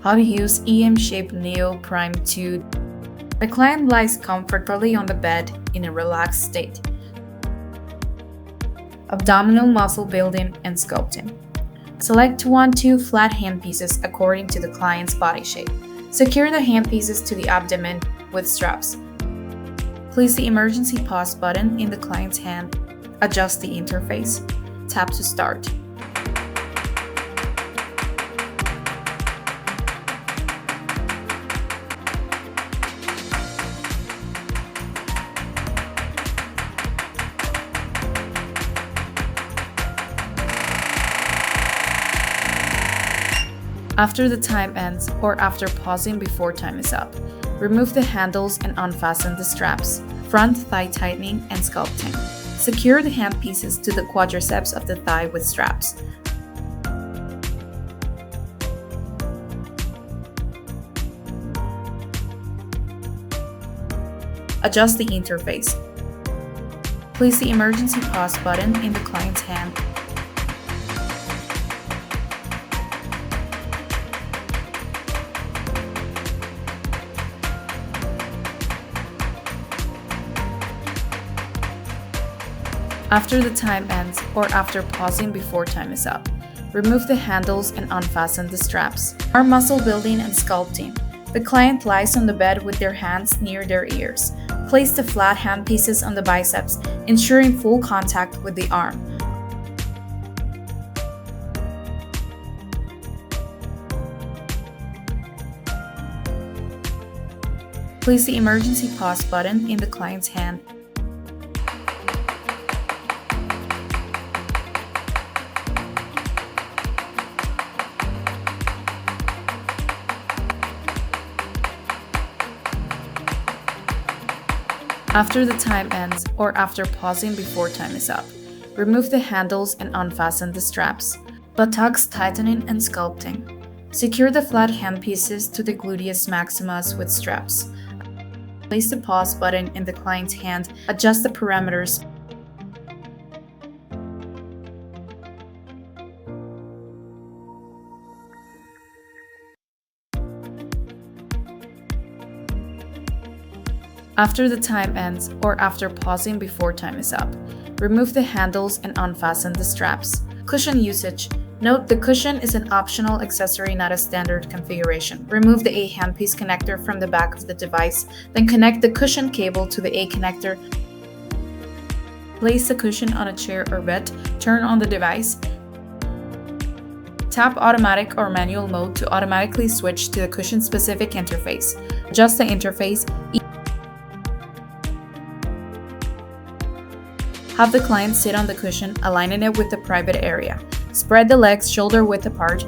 How to use EMShape Neo Prime II. The client lies comfortably on the bed in a relaxed state. Abdominal muscle building and sculpting. Select 1-2 flat handpieces according to the client's body shape. Secure the handpieces to the abdomen with straps. Place the emergency pause button in the client's hand. Adjust the interface. Tap to start. After the time ends or after pausing before time is up, remove the handles and unfasten the straps. Front thigh tightening and sculpting. Secure the handpieces to the quadriceps of the thigh with straps. Adjust the interface. Place the emergency pause button in the client's hand. After the time ends or after pausing before time is up, remove the handles and unfasten the straps. Arm muscle building and sculpting. The client lies on the bed with their hands near their ears. Place the flat handpieces on the biceps, ensuring full contact with the arm. Place the emergency pause button in the client's hand. After the time ends or after pausing before time is up, remove the handles and unfasten the straps. Buttocks tightening and sculpting. Secure the flat handpieces to the gluteus maximus with straps. Place the pause button in the client's hand. Adjust the parameters. After the time ends or after pausing before time is up, remove the handles and unfasten the straps. Cushion usage. Note the cushion is an optional accessory, not a standard configuration. Remove the A handpiece connector from the back of the device, then connect the cushion cable to the A connector. Place the cushion on a chair or bed, turn on the device. Tap automatic or manual mode to automatically switch to the cushion-specific interface. Adjust the interface. Have the client sit on the cushion, aligning it with the private area. Spread the legs shoulder width apart.